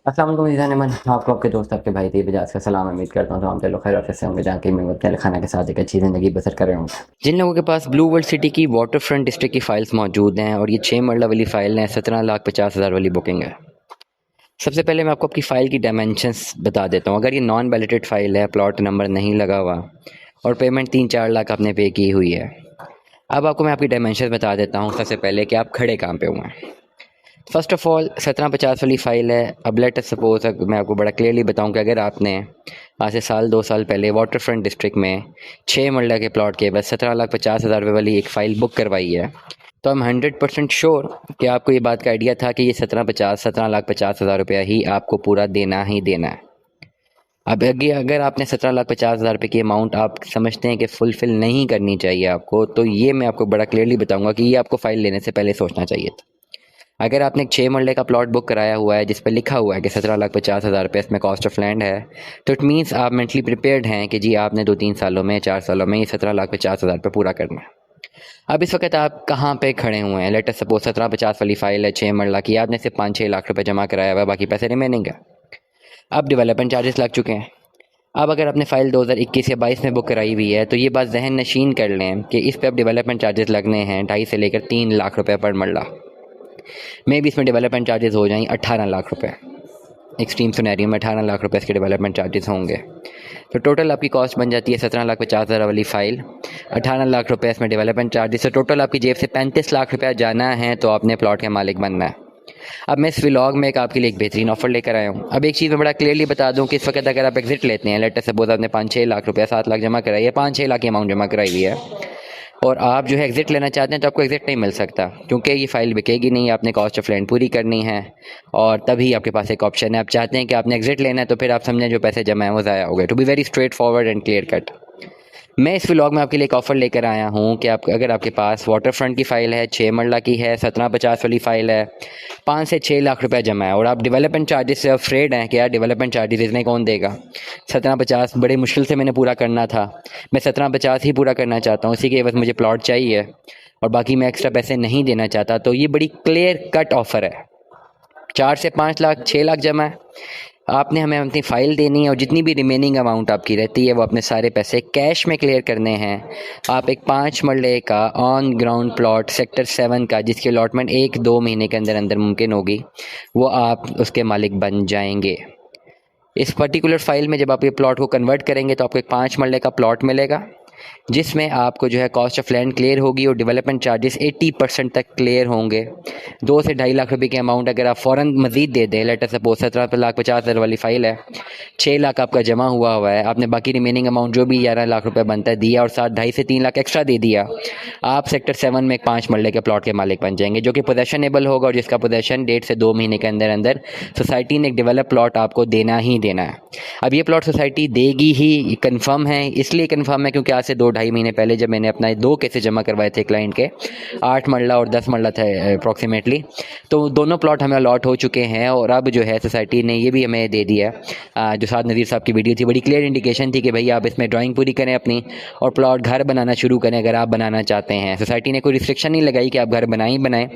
अस्सलाम वालेकुम ईज़ान अहमद, आपको आपके दोस्त आपके भाई दी बजाज का सलाम। उम्मीद करता हूँ तमाम लोग खैर आफियत से होंगे, जहाँ की मैं अपने खाना के साथ एक अच्छी ज़िंदगी बसर कर रहे होंगे। जिन लोगों के पास ब्लू वर्ल्ड सिटी की वाटर फ्रंट डिस्ट्रिक्ट की फ़ाइल्स मौजूद हैं और ये 6 मरला वाली फ़ाइल है, 17,50,000 वाली बुकिंग है। सबसे पहले मैं आपको आपकी फ़ाइल की डायमेंशंस बता देता हूँ। अगर ये नॉन बैलेटेड फ़ाइल है, प्लॉट नंबर नहीं लगा हुआ और पेमेंट 3-4 लाख आपने पे की हुई है। अब आपको मैं आपकी डायमेंशंस बता देता हूँ सबसे पहले कि आप खड़े कहाँ पे हुए हैं। फ़र्स्ट ऑफ़ ऑल 1750 वाली फ़ाइल है। अब लेट अस सपोज़ मैं आपको बड़ा क्लियरली बताऊं कि अगर आपने आज से साल 2 साल पहले वाटर फ्रंट डिस्ट्रिक्ट में 6 मरला के प्लॉट के बस 17,50,000 रुपये वाली एक फ़ाइल बुक करवाई है, तो हम 100% श्योर कि आपको ये बात का आइडिया था कि ये 17,50,000 रुपया ही आपको पूरा देना ही देना है। अब अगर आपने 17,50,000 रुपये की अमाउंट आप समझते हैं कि फुलफ़िल नहीं करनी चाहिए आपको, तो ये मैं आपको बड़ा क्लियरली बताऊंगा कि ये आपको फ़ाइल लेने से पहले सोचना चाहिए था। अगर आपने एक 6 मरले का प्लॉट बुक कराया हुआ है जिस पर लिखा हुआ है कि 17,50,000 रुपये इसमें कॉस्ट ऑफ लैंड है, तो इट मीन्स आप मेंटली प्रिपेयर्ड हैं कि जी आपने 2-3 सालों में 4 सालों में ये 17,50,000 रुपये पूरा करना है। अब इस वक्त आप कहाँ पे खड़े हुए हैं? लेट अस सपोज 1750 वाली फाइल है 6 मरला की, आपने सिर्फ 5-6 लाख रुपये जमा कराया हुआ है, बाकी पैसे रिमेनिंग है। अब डेवलपमेंट चार्जेस लग चुके हैं। अब अगर आपने फ़ाइल 2021 या 22 में बुक कराई हुई है, तो ये बात जहन नशीन कर लें कि इस पर अब डेवलपमेंट चार्जेस लगने हैं 2.5 से लेकर 3 लाख रुपये पर मरला। मे भी इसमें डेवलपमेंट चार्जेस हो जाएं 18 लाख रुपए। एक्सट्रीम सिनेरियो में 18 लाख रुपए इसके डेवलपमेंट चार्जेस होंगे। तो टोटल आपकी कॉस्ट बन जाती है 17,50,000 वाली फ़ाइल, 18 लाख रुपए इसमें डेवलपमेंट चार्जेस, तो टोटल आपकी जेब से 35 लाख रुपया जाना है, तो आपने प्लॉट के मालिक बनना है। अब मैं इस व्लॉग में एक आपके लिए एक बेहतरीन ऑफर लेकर आया हूँ। अब एक चीज़ मैं बड़ा क्लियरली बता दूँ कि इस वक्त अगर आप एग्जिट लेते हैं, लेट सपोज आपने 5-6 लाख रुपया 7 लाख जमा कराई है, 5-6 लाख की अमाउंट जमा कराई हुई है और आप जो है एग्ज़िट लेना चाहते हैं, तो आपको एग्ज़िट नहीं मिल सकता क्योंकि ये फ़ाइल बिकेगी नहीं। आपने कॉस्ट ऑफ लैंड पूरी करनी है और तभी आपके पास एक ऑप्शन है। आप चाहते हैं कि आपने एग्ज़िट लेना है, तो फिर आप समझें जो पैसे जमा हैं वो ज़ाया हो गए। To be very straight forward and clear cut, मैं इस व्लॉग में आपके लिए एक ऑफ़र लेकर आया हूँ कि आप अगर आपके पास वाटर फ्रंट की फ़ाइल है, 6 मरला की है, 1750 वाली फ़ाइल है, 5 से 6 लाख रुपया जमा है और आप डेवलपमेंट चार्जेस से अफ्रेड हैं कि यार डेवलपमेंट चार्जेस इतने कौन देगा, 1750 बड़े मुश्किल से मैंने पूरा करना था, मैं 1750 ही पूरा करना चाहता हूँ, इसी के बस मुझे प्लॉट चाहिए और बाकी मैं एक्स्ट्रा पैसे नहीं देना चाहता, तो ये बड़ी क्लियर कट ऑफ़र है। 4 से 5 लाख 6 लाख जमा है, आपने हमें अपनी फ़ाइल देनी है और जितनी भी रिमेनिंग अमाउंट आपकी रहती है वो अपने सारे पैसे कैश में क्लियर करने हैं। आप एक 5 मरले का ऑन ग्राउंड प्लॉट सेक्टर 7 का, जिसकी अलॉटमेंट 1-2 महीने के अंदर अंदर मुमकिन होगी, वो आप उसके मालिक बन जाएंगे। इस पर्टिकुलर फ़ाइल में जब आप ये प्लॉट को कन्वर्ट करेंगे तो आपको एक 5 मरले का प्लॉट मिलेगा जिसमें आपको जो है कॉस्ट ऑफ लैंड क्लियर होगी और डेवलपमेंट चार्जेस 80% तक क्लियर होंगे। 2 से 2.5 लाख रुपए की अमाउंट अगर आप फ़ौरन मज़ीद दे दें, लेट अस सपोज 17,50,000 वाली फ़ाइल है, 6 लाख आपका जमा हुआ है, आपने बाकी रिमेनिंग अमाउंट जो भी 11 लाख रुपए बनता है दिया और साथ 2.5 से 3 लाख एक्स्ट्रा दे दिया, आप सेक्टर 7 में एक 5 मरले के प्लॉट के मालिक बन जाएंगे जो कि पोजेशनेबल होगा और जिसका पोजेशन 1.5 से 2 महीने के अंदर अंदर सोसाइटी ने एक डेवलप प्लॉट आपको देना ही देना है। अब ये प्लॉट सोसाइटी देगी ही, कन्फर्म है। इसलिए कन्फर्म है क्योंकि आज से 2-2.5 महीने पहले जब मैंने अपना 2 केसेस जमा करवाए थे क्लाइंट के, 8 मरला और 10 मरला थे अप्रॉक्सीमेटली, तो दोनों प्लॉट हमें अलॉट हो चुके हैं और अब जो है सोसाइटी ने ये भी हमें दे दिया। जो साथ नज़ीर साहब की वीडियो थी, बड़ी क्लियर इंडिकेशन थी कि भाई आप इसमें ड्राइंग पूरी करें अपनी और प्लॉट घर बनाना शुरू करें अगर आप बनाना चाहते हैं। सोसाइटी ने कोई रिस्ट्रिक्शन नहीं लगाई कि आप घर बनाएं ही बनाएं,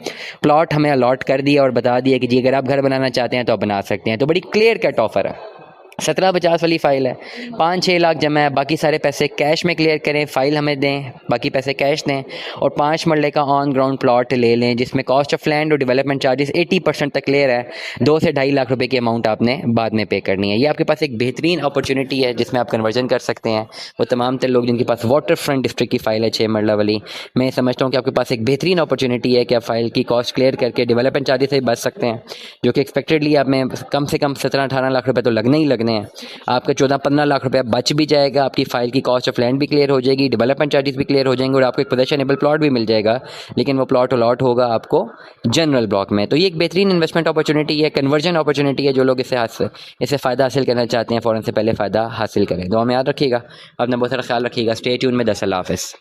प्लॉट हमें अलॉट कर दिया और बता दिया कि जी अगर आप घर बनाना चाहते हैं तो आप बना सकते हैं। तो बड़ी क्लियर कट ऑफर है। 1750 वाली फ़ाइल है, 5-6 लाख जमा है, बाकी सारे पैसे कैश में क्लियर करें, फ़ाइल हमें दें, बाकी पैसे कैश दें और 5 मरले का ऑन ग्राउंड प्लॉट ले लें जिसमें कॉस्ट ऑफ लैंड और डेवलपमेंट चार्जेस 80% तक क्लियर है। 2 से 2.5 लाख रुपए की अमाउंट आपने बाद में पे करनी है। ये आपके पास एक बेहतरीन अपॉर्चुनिटी है जिसमें आप कन्वर्जन कर सकते हैं। वो तमाम तर लोग जिनके पास वाटर फ्रंट डिस्ट्रिक्ट की फ़ाइल है 6 मरला वाली, मैं समझता हूँ कि आपके पास एक बेहतरीन अपॉर्चुनिटी है कि आप फ़ाइल की कॉस्ट क्लियर करके डेवलपमेंट चार्जेस से बच सकते हैं, जो कि एक्सपेक्टेडली आप में कम से कम 17-18 लाख रुपये तो लगने ही लगने हैं। आपका 14-15 लाख रुपया बच भी जाएगा, आपकी फ़ाइल की कॉस्ट ऑफ लैंड भी क्लियर हो जाएगी, डेवलपमेंट चार्जेस भी क्लियर हो जाएंगे और आपको एक पोजेशनेबल प्लॉट भी मिल जाएगा, लेकिन वो प्लॉट अलॉट होगा आपको जनरल ब्लॉक में। तो ये एक बेहतरीन इन्वेस्टमेंट अपॉर्चुनिटी है, कन्वर्जन अपॉर्चुनिटी है। जो लोग इससे फ़ायदा हासिल करना चाहते हैं फ़ौरन से पहले फ़ायदा हासिल करें। दुआ में याद रखिएगा, अपना बहुत सारा ख्याल रखिएगा। स्टे ट्यून में। 10 अल्लाह हाफ़िज़।